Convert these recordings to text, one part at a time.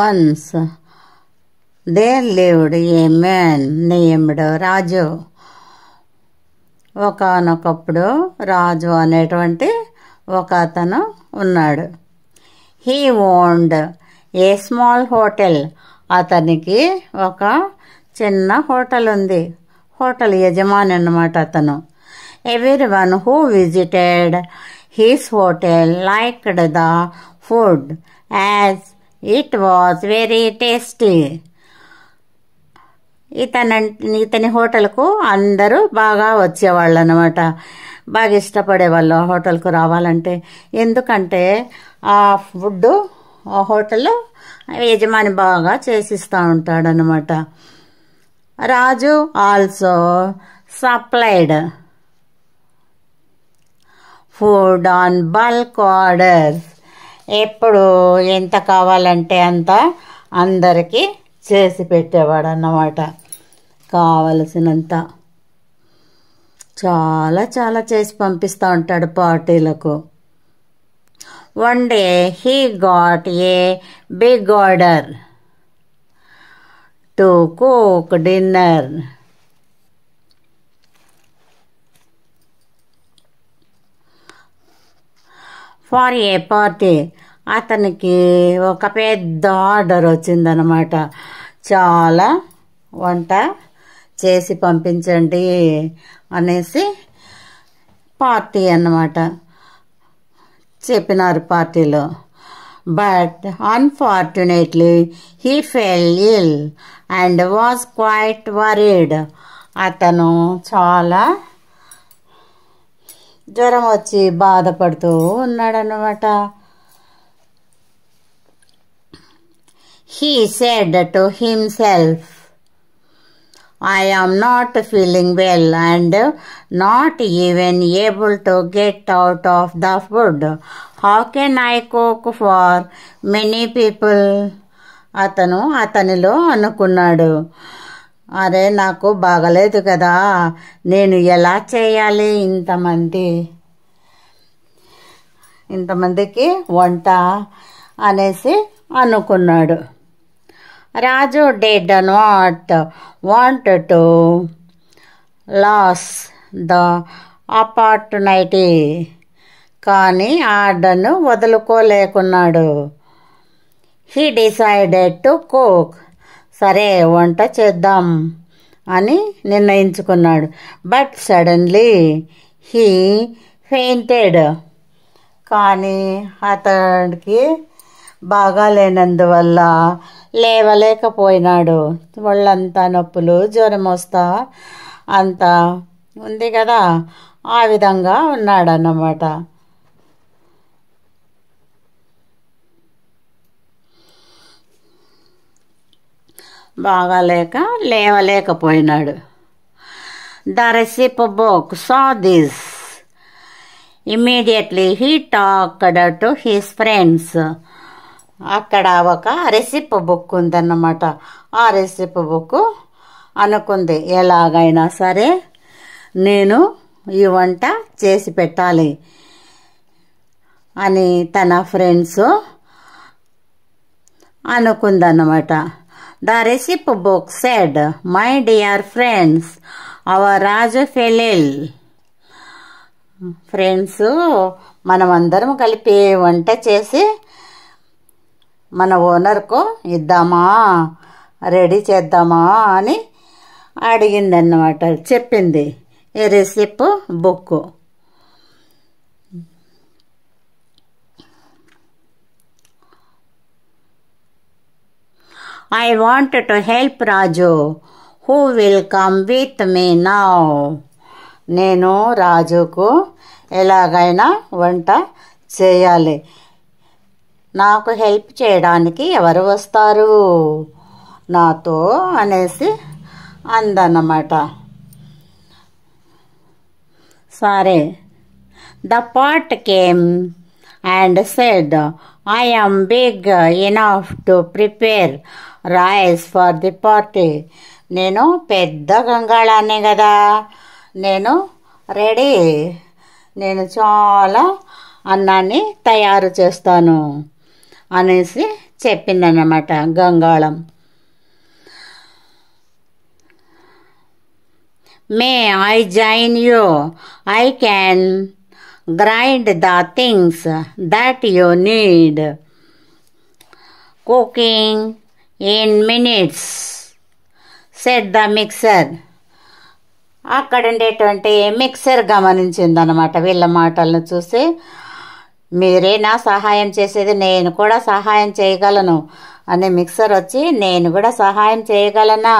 Once there lived a man named రాజు. ఒకానొకప్పుడు రాజు అనేటువంటి ఒక అతను ఉన్నాడు. He owned a small hotel. అతనికి ఒక చిన్న హోటల్ ఉంది. హోటల్ యజమాని అన్నమాట అతను. Everyone who visited his hotel liked the food as it was very tasty. ఇతని హోటల్కు అందరూ బాగా వచ్చేవాళ్ళు అన్నమాట. బాగా ఇష్టపడేవాళ్ళు ఆ హోటల్కు రావాలంటే. ఎందుకంటే ఆ ఫుడ్ ఆ హోటల్లో యజమాని బాగా చేసిస్తూ ఉంటాడనమాట. Raju also supplied food on bulk orders. ఎప్పుడు ఎంత కావాలంటే అంత అందరికీ చేసి పెట్టేవాడు అన్నమాట. కావలసినంత చాలా చాలా చేసి పంపిస్తూ ఉంటాడు పార్టీలకు. One day he got a big order to cook dinner. For a party. అతనికి ఒక పెద్ద ఆర్డర్ వచ్చిందనమాట. చాలా వంట చేసి పంపించండి అనేసి పార్టీ అన్నమాట చెప్పినారు పార్టీలో. But unfortunately he fell ill and was quite worried. అతను చాలా జ్వరం వచ్చి బాధపడుతూ ఉన్నాడన్నమాట. He said to himself, I am not feeling well and not even able to get out of the food. How can I cook for many people? అతనిలో అనుకున్నాడు, అరే నాకు బాగలేదు కదా, నేను ఎలా చేయాలి ఇంతమందికి వంట అనేసి అనుకున్నాడు. రాజు did not want to lose the opportunity. కానీ ఆర్డర్ను వదులుకోలేకున్నాడు. He decided to cook. సరే వంట చేద్దాం అని నిర్ణయించుకున్నాడు. But suddenly he fainted. కానీ అతడికి బాగాలేనందువల్ల లేవలేకపోయినాడు. వాళ్ళంతా నొప్పులు జ్వరం వస్తా అంతా ఉంది కదా, ఆ విధంగా ఉన్నాడన్నమాట. బాగాలేక లేవలేకపోయినాడు. The recipe book saw this. Immediately he talked to his friends. అక్కడ ఒక రెసిపీ బుక్ ఉందన్నమాట. ఆ రెసిపీ బుక్ అనుకుంది, ఎలాగైనా సరే నేను ఈ వంట చేసి పెట్టాలి అని తన ఫ్రెండ్స్ అనుకుందన్నమాట. The recipe book said, my dear friends, our Raju fell ill. Friends, మనమందరం కలిపి వంట చేసి మన ఓనర్కు ఇద్దామా, రెడీ చేద్దామా అని అడిగిందన్నమాట. చెప్పింది ఈ recipe book. I want to help Raju. Who will come with me now? నేను రాజుకు ఎలాగైనా వంట చేయాలి, నాకు హెల్ప్ చేయడానికి ఎవరు వస్తారు నాతో అనేసి అందన్నమాట. సరే. The pot came and said, I am big enough to prepare rice for the party. నేను పెద్ద గంగాళాన్నే కదా, నేను రెడీ, నేను చాలా అన్నాన్ని తయారు చేస్తాను అనేసి చెప్పిందన్నమాట గంగాళం. May I join you? I can grind the things that you need cooking in minutes set the mixer. అక్కడ ఉండేటువంటి మిక్సర్ గమనించిందనమాట వీళ్ళ మాటలను చూసి. మీరేనా సహాయం చేసేది, నేను కూడా సహాయం చేయగలను అనే మిక్సర్ వచ్చి, నేను కూడా సహాయం చేయగలనా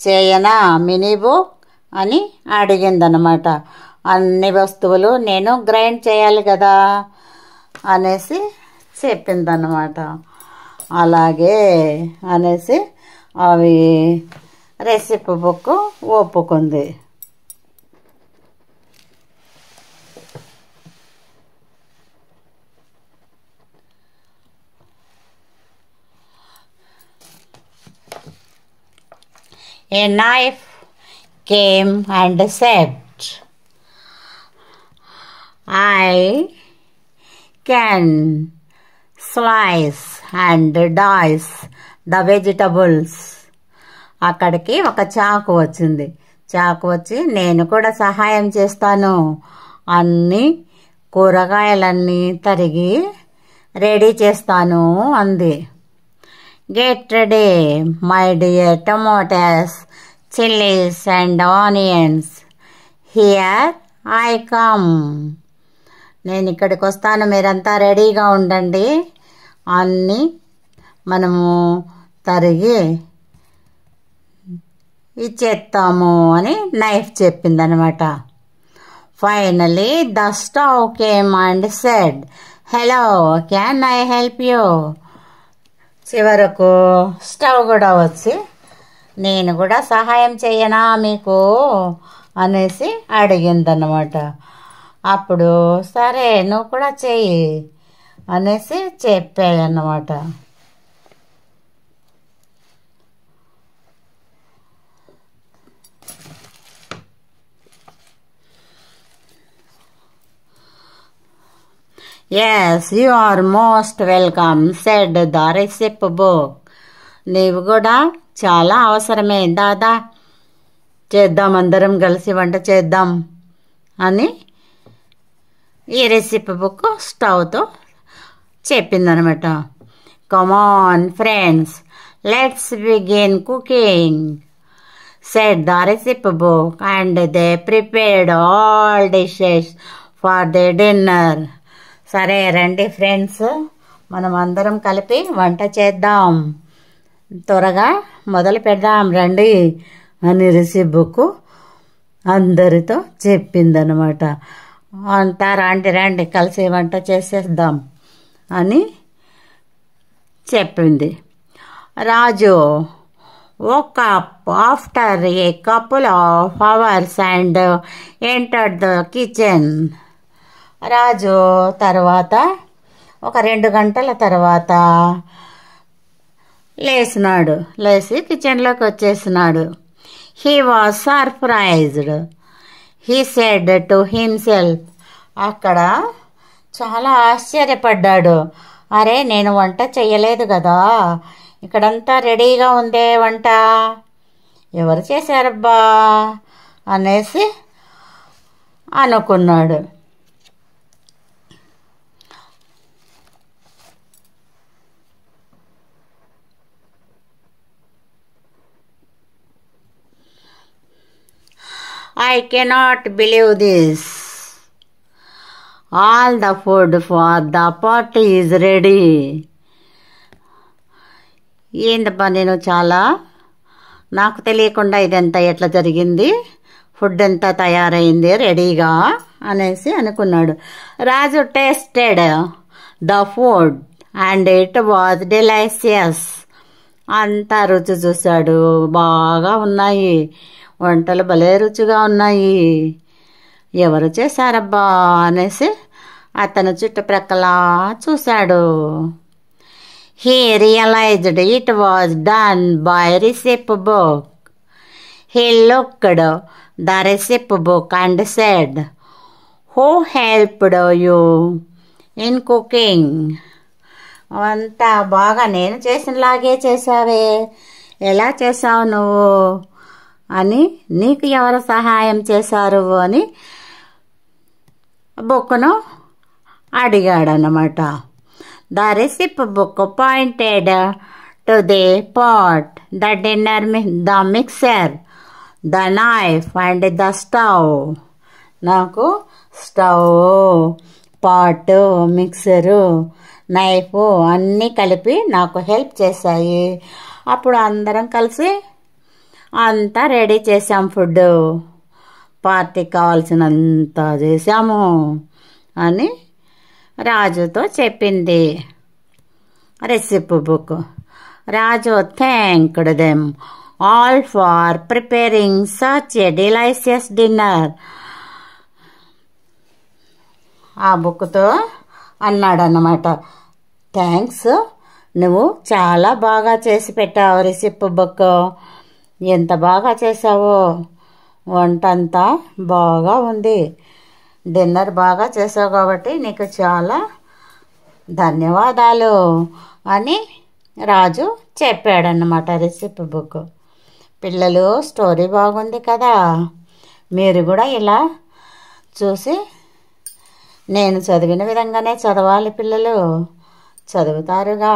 చేయనా మినీబు అని అడిగిందనమాట. అన్ని వస్తువులు నేను గ్రైండ్ చేయాలి కదా అనేసి చెప్పిందనమాట. అలాగే అనేసి అవి రెసిపీ బుక్ ఒప్పుకుంది. A knife came and said, I can slice and dice the vegetables. అక్కడికి ఒక చాకు వచ్చింది. చాకు వచ్చి, నేను కూడా సహాయం చేస్తాను, అన్ని కూరగాయలన్నీ తరిగి రెడీ చేస్తాను అంది. Get ready my dear tomatoes, chillies and onions, here I come. నేను ఇక్కడికి వస్తాను, మీరంతా రెడీగా ఉండండి, అన్నీ మనము తరిగి ఇచ్చేస్తాము అని నైఫ్ చెప్పిందనమాట. Finally the stove came and said, hello can I help you. చివరకు స్టవ్ కూడా వచ్చి, నేను కూడా సహాయం చేయనా మీకు అనేసి అడిగిందన్నమాట. అప్పుడు సరే నువ్వు కూడా చెయ్యి అనేసి చెప్పాయన్నమాట. Yes, you are most welcome, said the recipe book. నీవు కూడా చాలా అవసరమే, దాదా చేద్దాం, అందరం కలిసి వంట చేద్దాం అని ఈ రెసిపీ బుక్ స్టవ్తో చెప్పిందనమాట. Come on friends, let's begin cooking, said the recipe book, and they prepared all dishes for their dinner. సరే రండి ఫ్రెండ్స్, మనం అందరం కలిపి వంట చేద్దాం, త్వరగా మొదలు పెడదాం రండి అని రెసిపీ బుక్ అందరితో చెప్పిందనమాట. అంతా రండి రండి కలిసి వంట చేసేద్దాం అని చెప్పింది. రాజు woke up after a couple of hours and entered the kitchen. రాజు తర్వాత ఒక 2 గంటల తర్వాత లేచి కిచెన్లోకి వచ్చేసినాడు. He was surprised, he said to himself. అక్కడ చాలా ఆశ్చర్యపడ్డాడు. అరే, నేను వంట చెయ్యలేదు కదా, ఇక్కడంతా రెడీగా ఉందే వంట, ఎవరు చేశారబ్బా అనేసి అనుకున్నాడు. I cannot believe this. All the food for the party is ready. ఏందబ్బా, నేను నాకు తెలియకుండా ఇదంతా ఎట్లా జరిగింది, ఫుడ్ అంతా తయారైంది రెడీగా అనేసి అనుకున్నాడు. Raju tasted the food and it was delicious. అంతా రుచి చూశాడు, బాగా ఉన్నాయి వంటలు, భలే రుచిగా ఉన్నాయి, ఎవరు చేశారబ్బా అనేసి అతను చుట్టుప్రక్కల చూశాడు. He realized it was done by recipe book. He looked the recipe book and said, who helped you in cooking? అంతా బాగా నేను చేసినలాగే చేసావే, ఎలా చేసావు నువ్వు అని, నీకు ఎవరు సహాయం చేశారు అని బుక్ను అడిగాడనమాట. The recipe book pointed to the pot, the the mixer, the knife and the stove. నాకు స్టవ్, పాటు, మిక్సరు, నైఫ్ అన్నీ కలిపి నాకు హెల్ప్ చేశాయి. అప్పుడు అందరం కలిసి అంతా రెడీ చేసాం. ఫుడ్ పార్టీకి కావాల్సినంత చేసాము అని రాజుతో చెప్పింది recipe book. Raju thanked them all for preparing such a delicious dinner. ఆ బుక్తో అన్నాడన్నమాట, థ్యాంక్స్, నువ్వు చాలా బాగా చేసి పెట్టావు రెసిపీ బుక్. ఎంత బాగా చేసావో, వంట అంతా బాగా ఉంది, డిన్నర్ బాగా చేసావు కాబట్టి నీకు చాలా ధన్యవాదాలు అని రాజు చెప్పాడన్నమాట రెసిపీ బుక్. పిల్లలు, స్టోరీ బాగుంది కదా, మీరు కూడా ఇలా చూసి నేను చదివిన విధంగానే చదవాలి పిల్లలు, చదువుతారుగా.